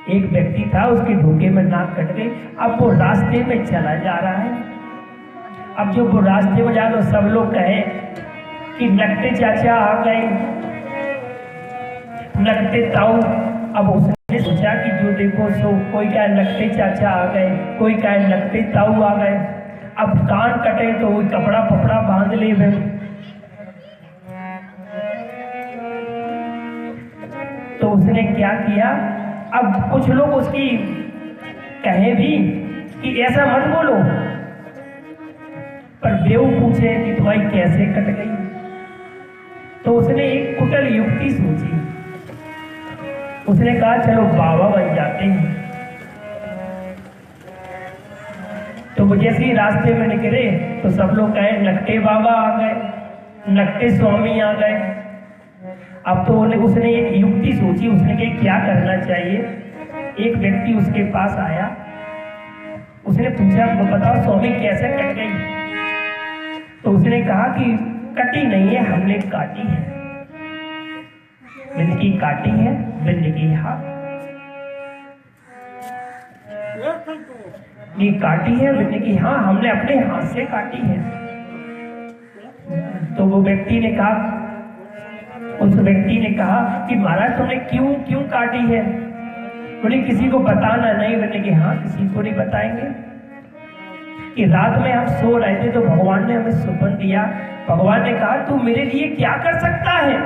एक व्यक्ति था, उसके धोखे में नाक कट गई। अब वो रास्ते में चला जा रहा है। अब जब वो रास्ते में जा तो सब लोग कहे कि नकटे चाचा आ गए, नकटे ताऊ। अब उसने सोचा कि जो देखो सो कोई कहे नकटे चाचा आ गए, कोई कहे नकटे ताऊ आ गए। अब कान कटे तो वो कपड़ा पपड़ा बांध ले वे। तो उसने क्या किया, अब कुछ लोग उसकी कहे भी कि ऐसा मत बोलो, पर बेवकूफ है कि तुम्हारी कैसे कट गई। तो उसने एक कुटिल युक्ति सोची। उसने कहा चलो बाबा बन जाते हैं। तो वो जैसे ही रास्ते में निकले तो सब लोग कहे नकटे बाबा आ गए, नकटे स्वामी आ गए। अब तो उसने एक युक्ति सोची। उसने कहा क्या करना चाहिए। एक व्यक्ति उसके पास आया, उसने पूछा बताओ स्वामी कैसे कट गई। तो उसने कहा कि कटी नहीं है, हमने काटी है। बिंदगी काटी है, बिंदगी हाथ ये काटी है, बिंदगी हाँ हमने अपने हाथ से काटी है। तो वो व्यक्ति ने कहा, उस व्यक्ति ने कहा कि महाराज तुमने क्यों क्यों काटी है। बोले किसी को बताना नहीं। बोले कि हाँ किसी को नहीं बताएंगे। कि रात में हम सो रहे थे तो भगवान ने हमें सुपन दिया। भगवान ने कहा तू मेरे लिए क्या कर सकता है।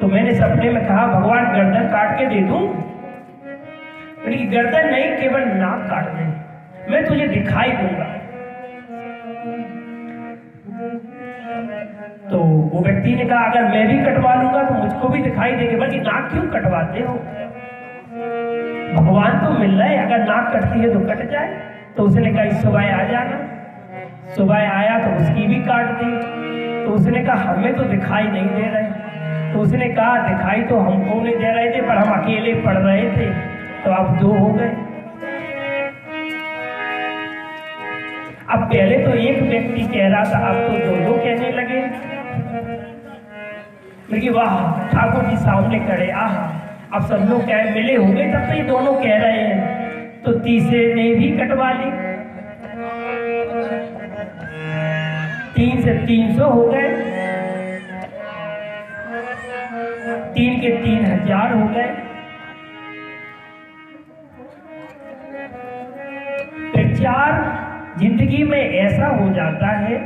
तो मैंने सपने में कहा भगवान गर्दन काट के दे दूं। बोले कि गर्दन नहीं, केवल नाक काट दे, मैं तुझे दिखाई दूंगा। तो वो व्यक्ति ने कहा अगर मैं भी कटवा लूंगा तो मुझको भी दिखाई देगी। बल्कि नाक क्यों कटवाते हो, भगवान तो मिल रहा है, अगर नाक कटती है तो कट जाए। तो उसने कहा सुबह आ जाना। सुबह आया तो उसकी भी काट दी। तो उसने कहा हमें तो दिखाई नहीं दे रहे। तो उसने कहा दिखाई तो हमको नहीं दे रहे थे, पर हम अकेले पढ़ रहे थे, तो अब दो हो गए। अब पहले तो एक व्यक्ति कह रहा था, अब तो दो दो कहने लगे। लेकिन वाह ठाकुर जी सामने खड़े, आहा अब सब लोग कह मिले होंगे तब तो ये दोनों कह रहे हैं। तो तीसरे ने भी कटवा ली। 3 से 300 हो गए, 3 के 3000 हो गए। प्रचार जिंदगी में ऐसा हो जाता है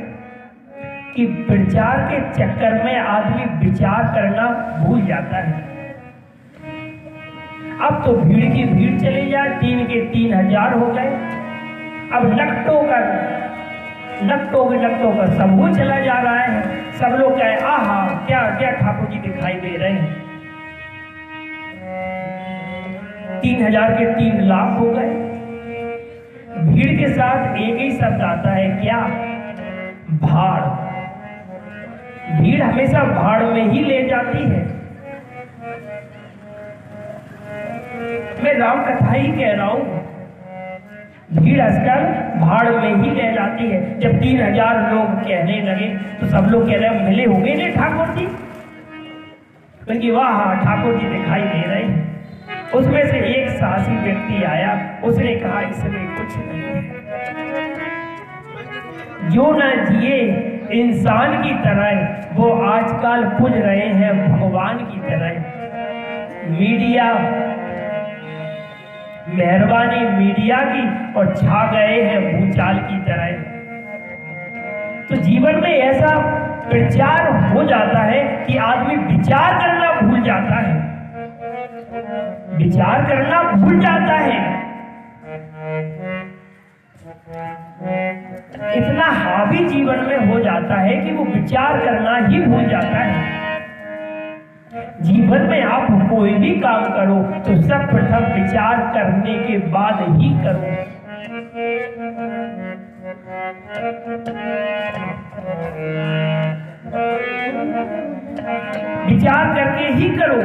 कि प्रचार के चक्कर में आदमी विचार करना भूल जाता है। अब तो भीड़ की भीड़ चली जाए, 3 के 3000 हो गए। अब लखटों का समूह चला जा रहा है। सब लोग कहे आहा क्या क्या ठाकुर जी दिखाई दे रहे हैं। 3000 के 3 लाख हो गए। भीड़ के साथ एक ही शब्द आता है, क्या? भाड़। भीड़ हमेशा भाड़ में ही ले जाती है। मैं राम कथा ही कह रहा हूं। भीड़ आजकल भाड़ में ही ले जाती है। जब 3000 लोग कहने लगे तो सब लोग कह रहे मिले होंगे ने ठाकुर जी। क्योंकि वाह ठाकुर जी दिखाई दे रहे हैं। उसमें से एक साहसी व्यक्ति आया, उसने कहा इसमें कुछ नहीं है। जो न जिए इंसान की तरह, वो आजकल पूज रहे हैं भगवान की तरह। मीडिया, मेहरबानी मीडिया की, और छा गए हैं भूचाल की तरह। तो जीवन में ऐसा प्रचार हो जाता है कि आदमी विचार करना भूल जाता है। विचार करना भूल जाता है। इतना हावी जीवन में हो जाता है कि वो विचार करना ही भूल जाता है। जीवन में आप कोई भी काम करो तो सब प्रथम विचार करने के बाद ही करो। विचार करके ही करो।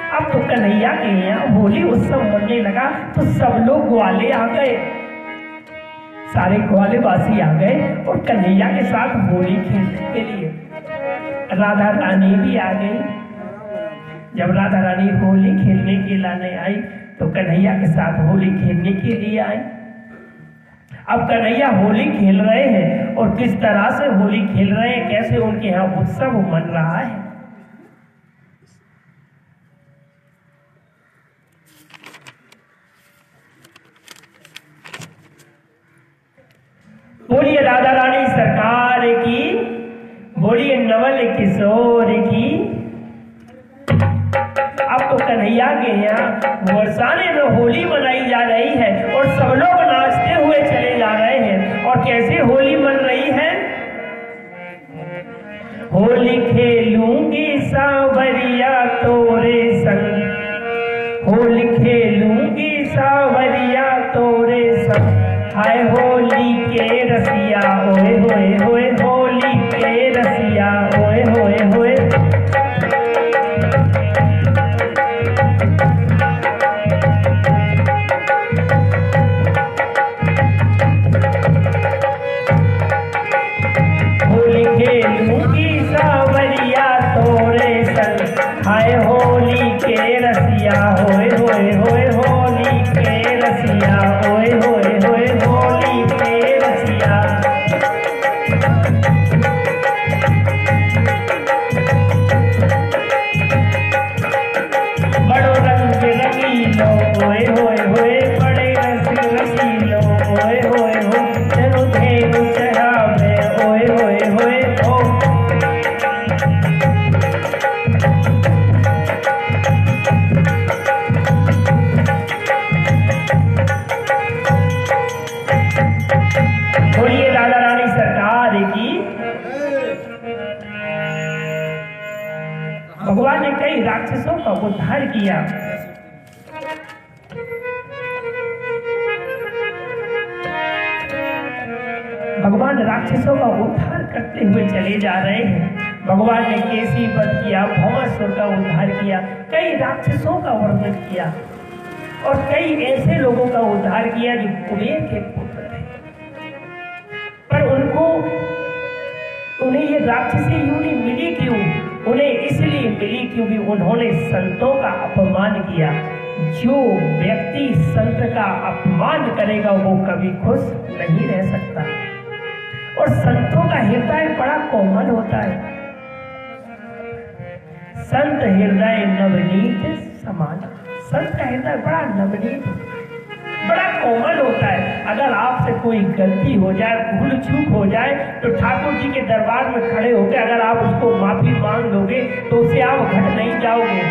अब तो कन्हैया के यहाँ होली उत्सव बनने लगा तो सब लोग ग्वाले आ गए, सारे ग्वाले वासी आ गए और कन्हैया के साथ होली खेलने के लिए। राधा रानी भी आ गई, जब राधा रानी होली खेलने के लाने आई तो कन्हैया के साथ होली खेलने के लिए आई। अब कन्हैया होली खेल रहे हैं और किस तरह से होली खेल रहे हैं, कैसे उनके यहाँ उत्सव मन रहा है। बोलिए राधा रानी सरकार की, बोलिए नवल किशोर की। अब तो कन्हैया के यहाँ बरसाने में होली मनाई जा रही है और सब लोग नाचते हुए चले जा रहे हैं। और कैसे होली मन रही है? होली खेलूंगी सावरिया तोरे संग, होली खेलूंगी सावरिया तोरे संग, हाय होली के रसिया ओए होए होए, होली के रसिया ओए होए होए। होली खेलूंगी सावरिया तोरे संग, हाय होली के रसिया होए होए होए, होली के रसिया ओए होए होए, होली के रसिया। बड़ो रंग रंगीलो ओए होए होए, बड़े रंग रंगीलो ओए होए होए, चलो धेनु चढ़ावे ओए होए होए ओ। बोलिए राधा रानी सरकार की। भगवान ने कई राक्षसों का उद्धार किया। भगवान राक्षसों का उद्धार करते हुए चले जा रहे हैं। भगवान ने केसी वध किया, भौमासुर का उद्धार किया, कई राक्षसों का वर्णन किया और कई ऐसे लोगों का उद्धार किया जो कुबेर के पुत्र थे। पर उन्हें ये राक्षसी योनि मिली क्यों? उन्हें इसलिए मिली क्योंकि उन्होंने संतों का अपमान किया। जो व्यक्ति संत का अपमान करेगा वो कभी खुश नहीं रह सकता। और संतों का हृदय बड़ा कोमल होता है। संत हृदय नवनीत समान। संत का हृदय बड़ा नवनीत, बड़ा कोमल होता है। अगर आपसे कोई गलती हो जाए, भूल चूक हो जाए, तो ठाकुर जी के दरबार में खड़े होकर अगर आप उसको माफी मांग लोगे तो उससे आप घट नहीं जाओगे।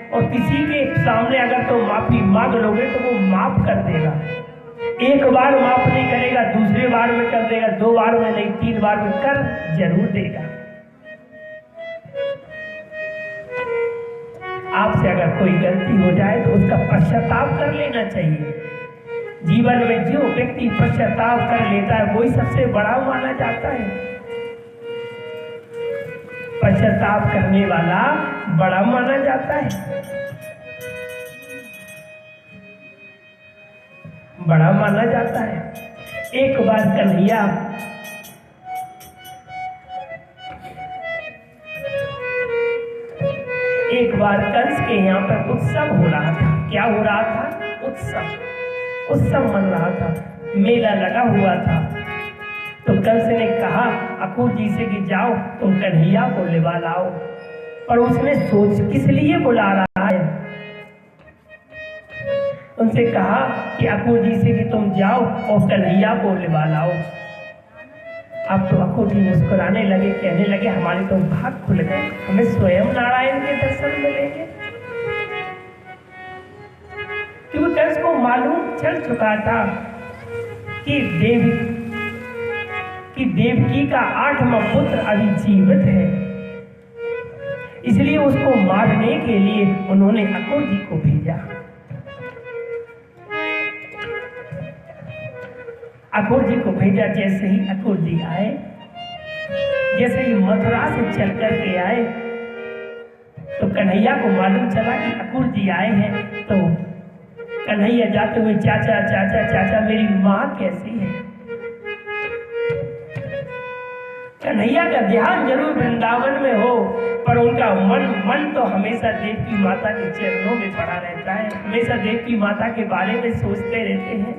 और किसी के सामने अगर तो माफी मांग लोगे तो वो माफ कर देगा। एक बार माफ नहीं करेगा, दूसरे बार में कर देगा, 2 बार में नहीं, 3 बार में कर जरूर देगा। आपसे अगर कोई गलती हो जाए तो उसका पश्चाताप कर लेना चाहिए। जीवन में जो व्यक्ति पश्चाताप कर लेता है वही सबसे बड़ा माना जाता है। पश्चाताप करने वाला बड़ा माना जाता है, बड़ा माना जाता है। एक बार कन्हैया कंस के यहाँ पर उत्सव हो रहा था। क्या हो रहा था? उत्सव मन रहा था, मेला लगा हुआ था। तो कंस ने कहा अकुर जी से कि जाओ तुम कन्हैया को लिवा लाओ। और उसने सोच किस लिए बुला रहा है, उनसे कहा कि अकुर जी से कि तुम जाओ और कन्हैया को लिवा लाओ। अब तो अकुर जी मुस्कुराने लगे, कहने लगे हमारे तो भाग खुल गए, हमें स्वयं नारायण के दर्शन मिलेंगे। क्योंकि कंस को मालूम चल चुका था कि देवकी का 8वां पुत्र अभी जीवित है। इसलिए उसको मारने के लिए उन्होंने अकुर जी को भेजा। अकुर जी को भेजा। जैसे ही अकुर जी आए, जैसे ही मथुरा से चल करके आए, तो कन्हैया को मालूम चला कि अकुर जी आए हैं। तो कन्हैया जाते हुए चाचा चाचा चाचा मेरी माँ कैसी है। कन्हैया का ध्यान जरूर वृंदावन में हो, पर उनका मन तो हमेशा देवकी माता के चरणों में पड़ा रहता है, हमेशा देवकी माता के बारे में सोचते रहते हैं।